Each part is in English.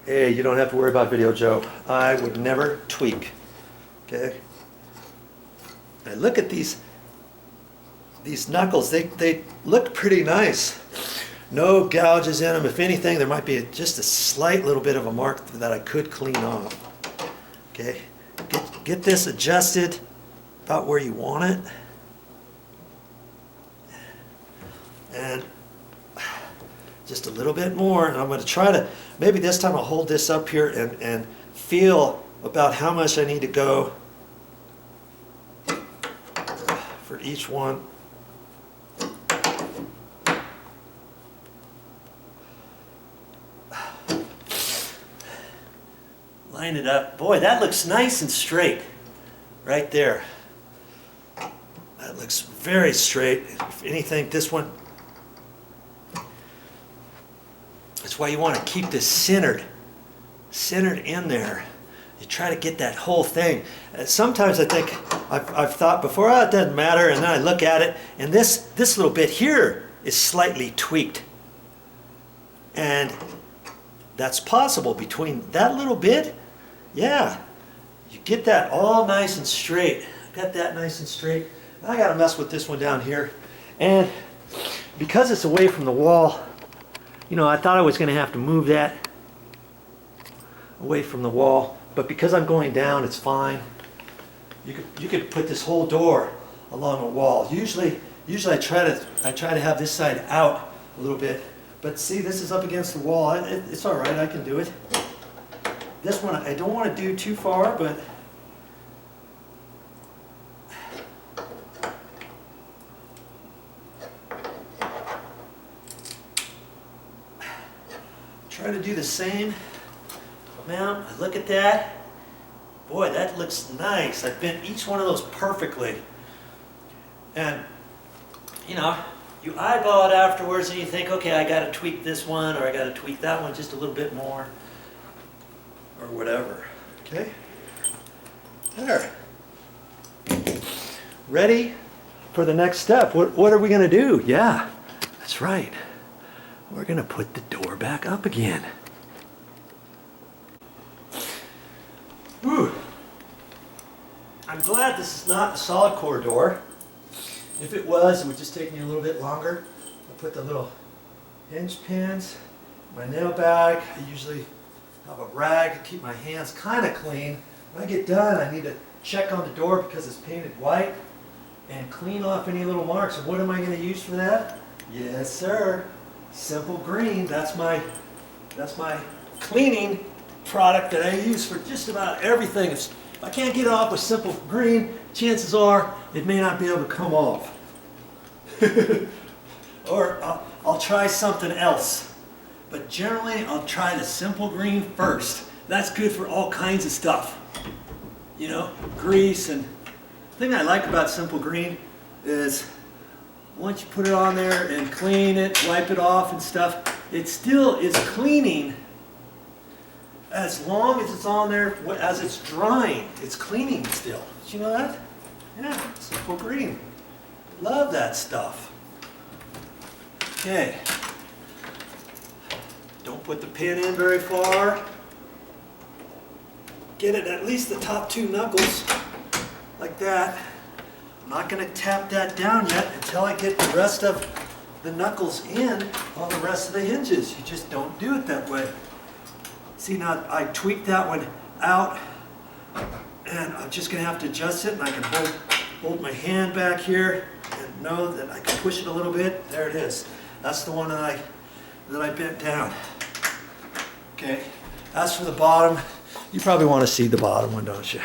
Hey, you don't have to worry about Video Joe. I would never tweak. Okay? Now look at these knuckles. They look pretty nice. No gouges in them. If anything, there might be just a slight little bit of a mark that I could clean off. Okay? Get this adjusted about where you want it. And just a little bit more. And I'm going to try to, maybe this time I'll hold this up here and feel about how much I need to go for each one. Line it up. Boy, that looks nice and straight right there. That looks very straight. If anything, this one, that's why you want to keep this centered in there. You try to get that whole thing. Sometimes I think I've thought before, oh, it doesn't matter, and then I look at it, and this little bit here is slightly tweaked. And that's possible between that little bit. Yeah, you get that all nice and straight. Got that nice and straight. I gotta mess with this one down here. And because it's away from the wall, you know, I thought I was gonna have to move that away from the wall, but because I'm going down, it's fine. You could put this whole door along a wall. Usually I try to have this side out a little bit, but see, this is up against the wall. It's all right, I can do it. This one, I don't want to do too far, but try to do the same amount. I look at that. Boy, that looks nice. I've bent each one of those perfectly. And, you know, you eyeball it afterwards and you think, okay, I got to tweak this one or I got to tweak that one just a little bit more. Or whatever. Okay? There. Ready for the next step. What are we going to do? Yeah, that's right. We're going to put the door back up again. Whew. I'm glad this is not a solid core door. If it was, it would just take me a little bit longer. I'll put the little hinge pins, my nail bag. I usually have a rag to keep my hands kind of clean. When I get done, I need to check on the door because it's painted white and clean off any little marks. And what am I going to use for that? Yes, sir. Simple Green. That's my cleaning product that I use for just about everything. If I can't get it off with Simple Green, chances are it may not be able to come off. Or I'll try something else. But generally, I'll try the Simple Green first. That's good for all kinds of stuff. You know, grease. And the thing I like about Simple Green is once you put it on there and clean it, wipe it off and stuff, it still is cleaning as long as it's on there, as it's drying. It's cleaning still. Did you know that? Yeah, Simple Green. Love that stuff. Okay. Don't put the pin in very far. Get it at least the top two knuckles, like that. I'm not going to tap that down yet until I get the rest of the knuckles in on the rest of the hinges. You just don't do it that way. See, now I tweaked that one out, and I'm just going to have to adjust it, and I can hold my hand back here and know that I can push it a little bit. There it is. That's the one that I bent down. Okay, as for the bottom, you probably want to see the bottom one, don't you?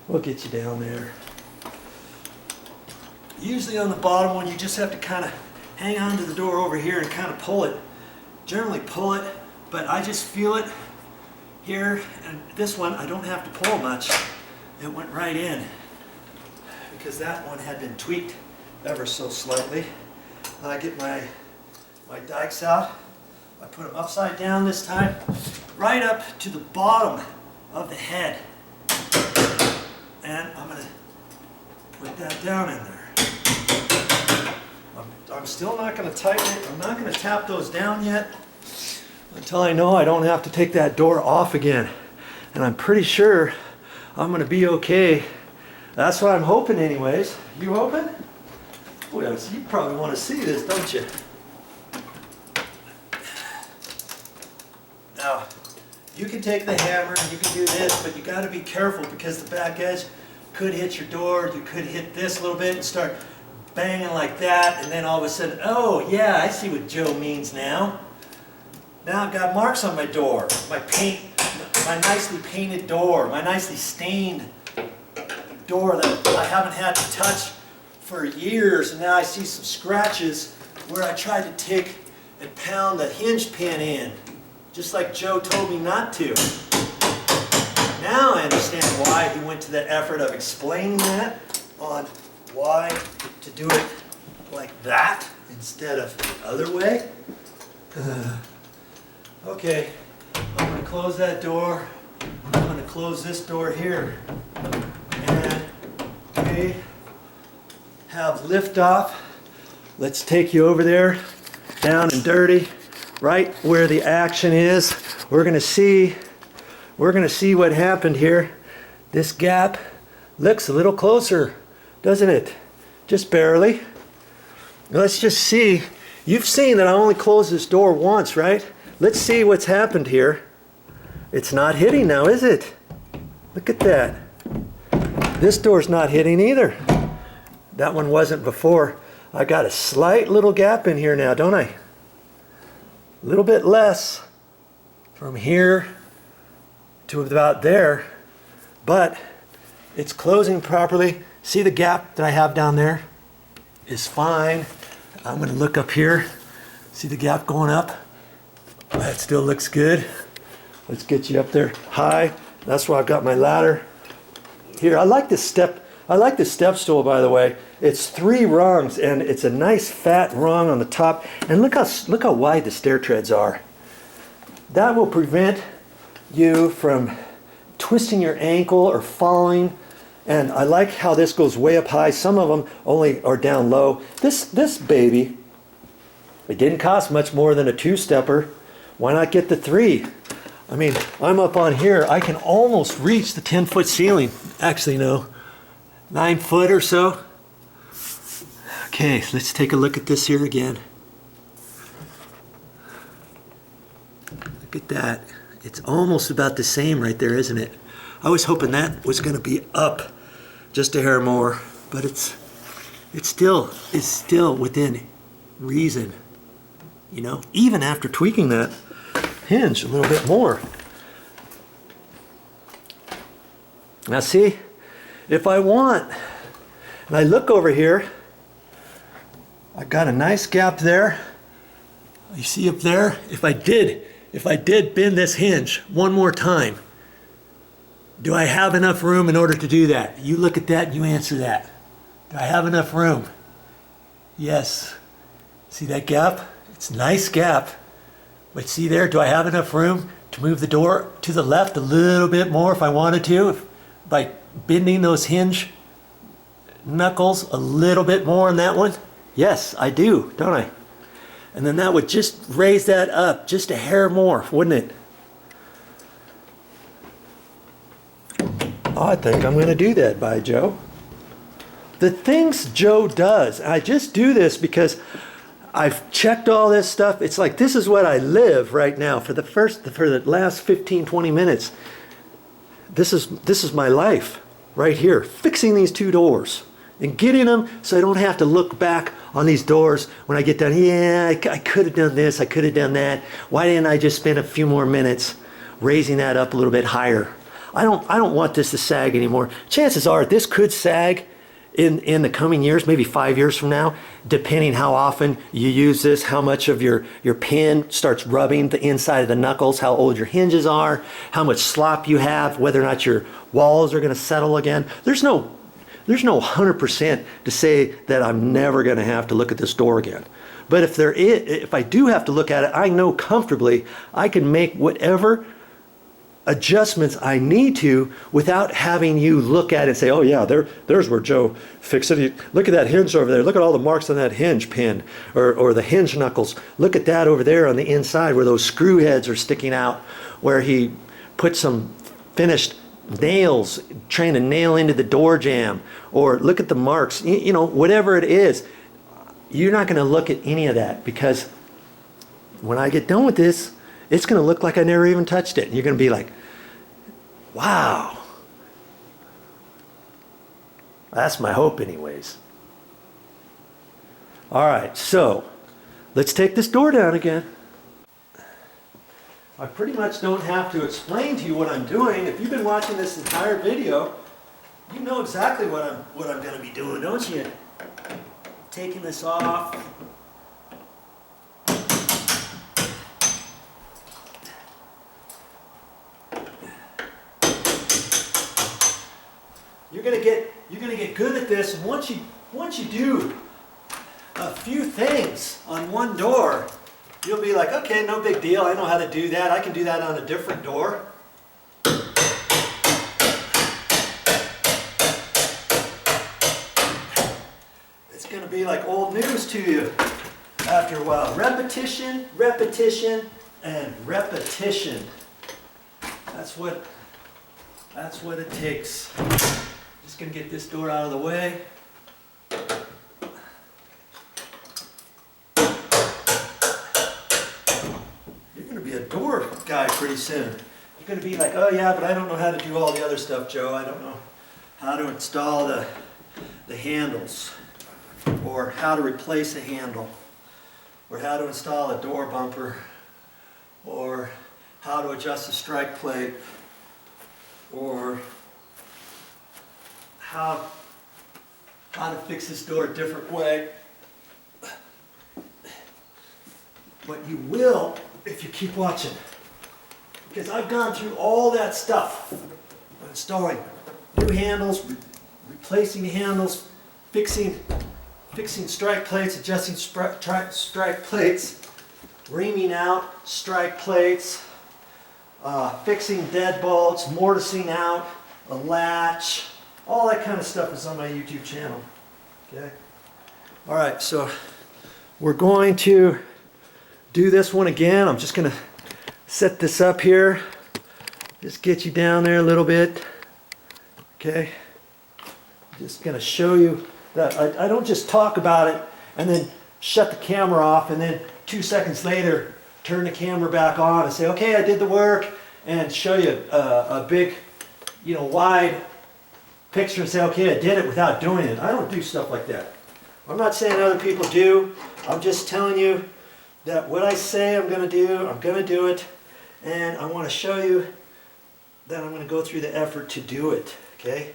We'll get you down there. Usually on the bottom one, you just have to kind of hang on to the door over here and kind of pull it. Generally pull it, but I just feel it here, and this one I don't have to pull much. It went right in because that one had been tweaked ever so slightly. I get my dikes out. I put them upside down this time, right up to the bottom of the head. And I'm going to put that down in there. I'm still not going to tighten it. I'm not going to tap those down yet. until I know I don't have to take that door off again. And I'm pretty sure I'm gonna be okay. That's what I'm hoping anyways. You hoping? Well, you probably want to see this, don't you? Now, you can take the hammer and you can do this, but you got to be careful because the back edge could hit your door. You could hit this a little bit and start banging like that, and then all of a sudden, oh yeah, I see what Joe means now. Now I've got marks on my door, my nicely painted door, my nicely stained door that I haven't had to touch for years, and now I see some scratches where I tried to take and pound the hinge pin in, just like Joe told me not to. Now I understand why he went to the effort of explaining that on why to do it like that instead of the other way. Okay, I'm going to close that door. I'm going to close this door here. And we have liftoff. Let's take you over there, down and dirty, right where the action is. We're going to see what happened here. This gap looks a little closer, doesn't it? Just barely. Let's just see. You've seen that I only closed this door once, right? Let's see what's happened here. It's not hitting now, is it? Look at that. This door's not hitting either. That one wasn't before. I got a slight little gap in here now, don't I? A little bit less from here to about there, but it's closing properly. See the gap that I have down there is fine. I'm going to look up here. See the gap going up? That still looks good. Let's get you up there high. That's why I've got my ladder here. I like this step stool, by the way. It's 3 rungs and it's a nice fat rung on the top. And look how wide the stair treads are. That will prevent you from twisting your ankle or falling. And I like how this goes way up high. Some of them only are down low. This baby, it didn't cost much more than a 2-stepper. Why not get the 3? I mean, I'm up on here. I can almost reach the 10-foot ceiling. Actually, no, 9 foot or so. Okay, let's take a look at this here again. Look at that. It's almost about the same right there, isn't it? I was hoping that was going to be up just a hair more, but it's still within reason, you know, even after tweaking that hinge a little bit more. Now see, if I want, and I look over here, I got a nice gap there. You see up there? If I did bend this hinge one more time, do I have enough room in order to do that? You look at that and you answer that. Do I have enough room? Yes. See that gap? It's a nice gap. But see there, do I have enough room to move the door to the left a little bit more if I wanted to? By bending those hinge knuckles a little bit more on that one? Yes, I do, don't I? And then that would just raise that up just a hair more, wouldn't it? I think I'm going to do that by Joe. The things Joe does, I just do this because I've checked all this stuff. It's like this is what I live right now for the last 15, 20 minutes. This is my life right here, fixing these 2 doors and getting them so I don't have to look back on these doors when I get done. Yeah, I could have done this, I could have done that. Why didn't I just spend a few more minutes raising that up a little bit higher? I don't want this to sag anymore. Chances are this could sag in the coming years, maybe 5 years from now, depending how often you use this, how much of your pin starts rubbing the inside of the knuckles, how old your hinges are, how much slop you have, whether or not your walls are going to settle again. There's no 100% to say that I'm never going to have to look at this door again. But if I do have to look at it, I know comfortably I can make whatever adjustments I need to without having you look at it and say, oh yeah, there's where Joe fixed it. Look at that hinge over there. Look at all the marks on that hinge pin or the hinge knuckles. Look at that over there on the inside where those screw heads are sticking out, where he put some finished nails trying to nail into the door jamb, or look at the marks, you know, whatever it is. You're not going to look at any of that, because when I get done with this, it's going to look like I never even touched it. And you're going to be like, wow. That's my hope anyways. All right, so let's take this door down again. I pretty much don't have to explain to you what I'm doing. If you've been watching this entire video, you know exactly what I'm going to be doing, don't you? Taking this off. You're gonna get good at this, and once you do a few things on one door, you'll be like, okay, no big deal. I know how to do that. I can do that on a different door. It's gonna be like old news to you after a while. Repetition, repetition, and repetition. That's what it takes. Just gonna get this door out of the way. You're gonna be a door guy pretty soon. You're gonna be like, oh yeah, but I don't know how to do all the other stuff, Joe. I don't know how to install the handles, or how to replace a handle, or how to install a door bumper, or how to adjust a strike plate, or how to fix this door a different way. But you will if you keep watching. Because I've gone through all that stuff. Installing new handles, replacing handles, fixing strike plates, adjusting strike plates, reaming out strike plates, fixing deadbolts, mortising out a latch. All that kind of stuff is on my YouTube channel. Okay? All right, so we're going to do this one again. I'm just going to set this up here. Just get you down there a little bit. Okay? Just going to show you that I don't just talk about it and then shut the camera off and then 2 seconds later turn the camera back on and say, okay, I did the work, and show you a big, wide picture and say, okay, I did it without doing it. I don't do stuff like that. I'm not saying other people do. I'm just telling you that what I say I'm going to do it, and I want to show you that I'm going to go through the effort to do it. Okay?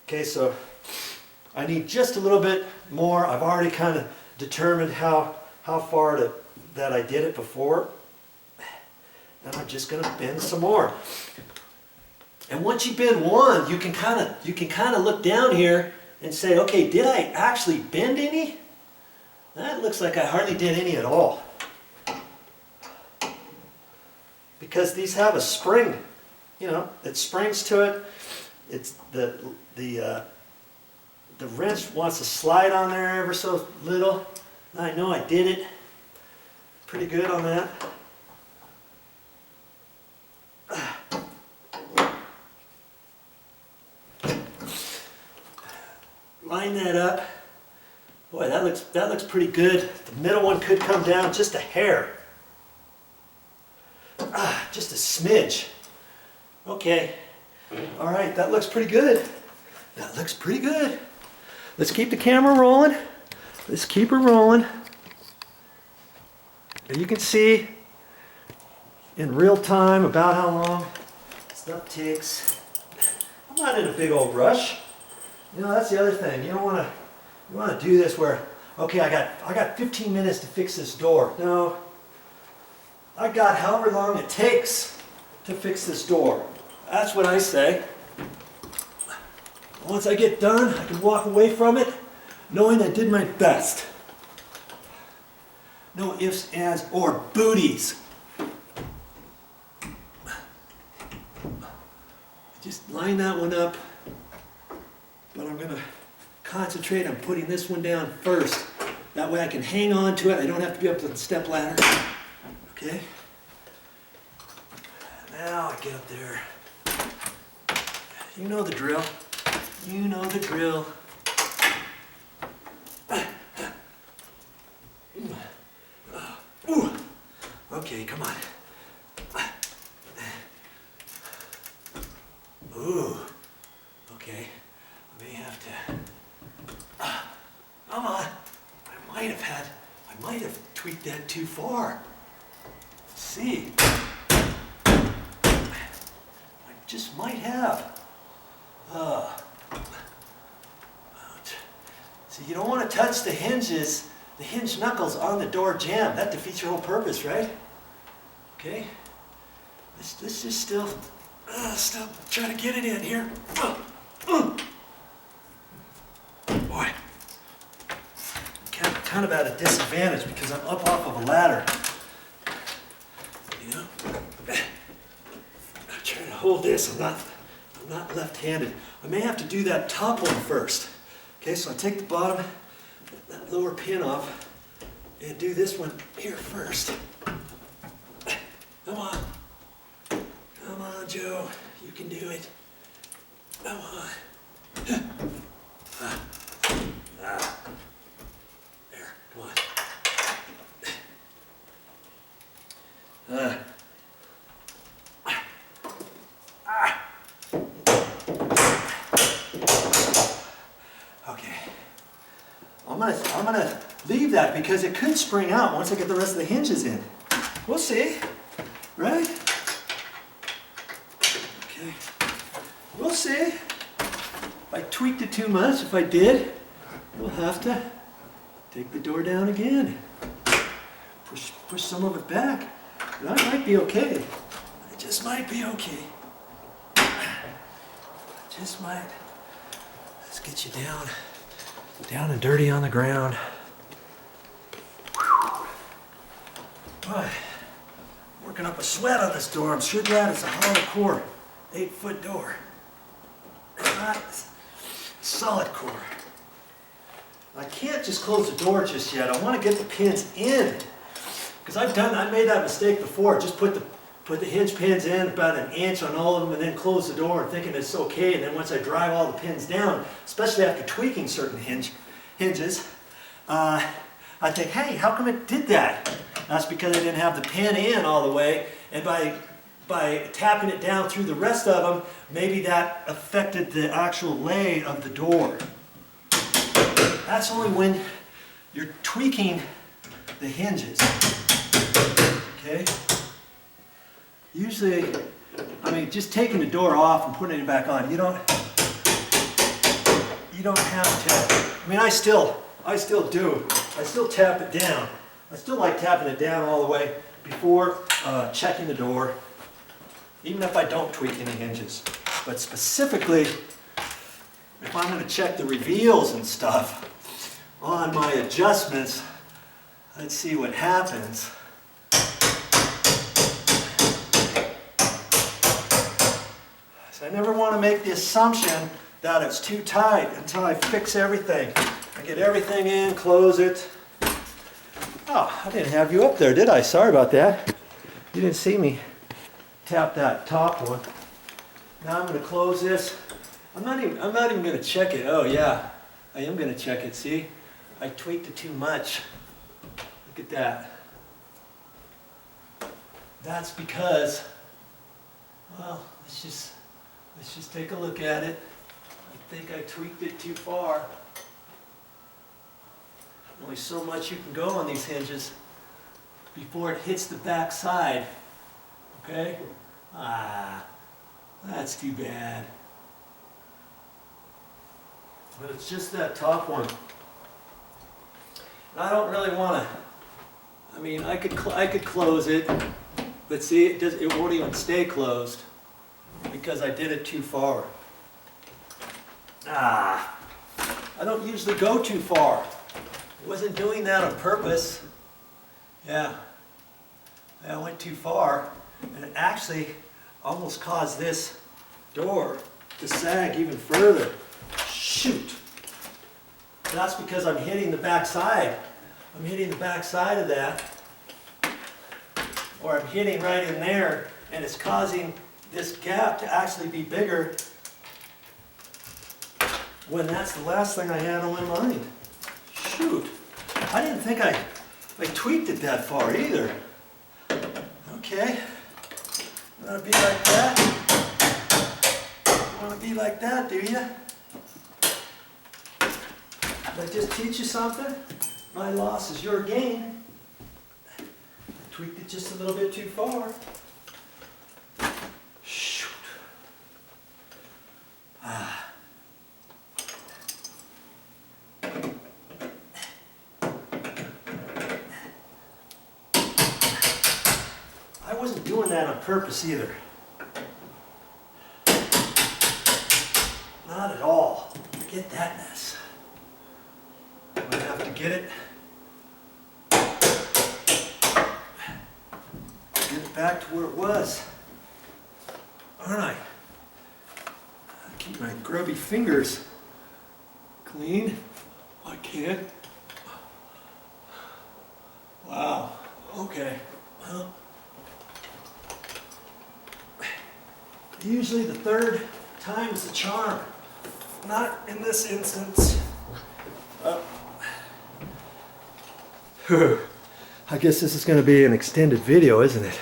Okay, so I need just a little bit more. I've already kind of determined how far that I did it before, and I'm just going to bend some more. And once you bend one, you can kind of look down here and say, okay, did I actually bend any? That looks like I hardly did any at all. Because these have a spring, it springs to it. It's the wrench wants to slide on there ever so little. I know I did it pretty good on that. Line that up. Boy, that looks pretty good. The middle one could come down just a hair. Just a smidge. Okay. All right, that looks pretty good. That looks pretty good. Let's keep the camera rolling. Let's keep her rolling. And you can see in real time about how long stuff takes. I'm not in a big old rush. That's the other thing. You want to do this where, okay, I got 15 minutes to fix this door. No, I got however long it takes to fix this door. That's what I say. Once I get done, I can walk away from it knowing I did my best. No ifs, ands, or booties. just line that one up, but I'm gonna concentrate on putting this one down first. That way I can hang on to it. I don't have to be up to the step ladder. Okay? Now I get up there. You know the drill. You know the drill. Ooh. Okay, come on. Ooh. Okay. I may have to. Come on. I might have tweaked that too far. Let's see. I just might have. See, you don't want to touch the hinges, the hinge knuckles on the door jamb. That defeats your whole purpose, right? Okay. Let's just still try to get it in here. Boy. Kind of at a disadvantage because I'm up off of a ladder. You know? I'm trying to hold this. I'm not left-handed. I may have to do that top one first. Okay, so I take the bottom, that lower pin off, and do this one here first. Come on. Come on, Joe. You can do it. Come on. There, come on. Okay. I'm gonna leave that because it could spring out once I get the rest of the hinges in. We'll see, right? Okay. We'll see. If I tweaked it too much, if I did, we'll have to take the door down again. Push some of it back. That might be okay. It just might be okay. Just might. Let's get you down and dirty on the ground. Boy, working up a sweat on this door. I'm sure glad it's a hollow core, 8-foot door. It's not a solid core. I can't just close the door just yet. I want to get the pins in. Because I made that mistake before. Just put the hinge pins in about 1 inch on all of them and then close the door and thinking it's okay. And then once I drive all the pins down, especially after tweaking certain hinges, I think, hey, how come it did that? That's because I didn't have the pin in all the way. And by tapping it down through the rest of them, maybe that affected the actual lay of the door. That's only when you're tweaking the hinges. Okay? Usually, I mean, just taking the door off and putting it back on, you don't have to. I mean, I still do. I still tap it down. I still like tapping it down all the way before checking the door, even if I don't tweak any hinges. But specifically, if I'm going to check the reveals and stuff on my adjustments, let's see what happens. So I never want to make the assumption that it's too tight until I fix everything. I get everything in, close it. Oh, I didn't have you up there, did I? Sorry about that. You didn't see me tap that top one. Now I'm going to close this. I'm not even going to check it. Oh yeah, I am going to check it. See, I tweaked it too much. Look at that. That's because, well, let's just take a look at it. I think I tweaked it too far. Only so much you can go on these hinges before it hits the back side. Okay? Ah, that's too bad. But it's just that top one. And I don't really want to. I mean, I could close it, but see, it won't even stay closed because I did it too far. Ah, I don't usually go too far. I wasn't doing that on purpose. Yeah, I went too far, and it actually almost caused this door to sag even further. Shoot. That's because I'm hitting the back side. I'm hitting the back side of that. Or I'm hitting right in there, and it's causing this gap to actually be bigger when that's the last thing I had on my mind. Shoot. I didn't think I tweaked it that far either. Okay. You want to be like that? You want to be like that, do you? Did I just teach you something? My loss is your gain. I tweaked it just a little bit too far. Shoot. Ah. I wasn't doing that on purpose either. Not at all. Forget that mess. I'm gonna have to get it back to where it was. Aren't I? Keep my grubby fingers clean. I can't. Wow. Okay. Well, usually the third time is the charm. Not in this instance. I guess this is going to be an extended video, isn't it?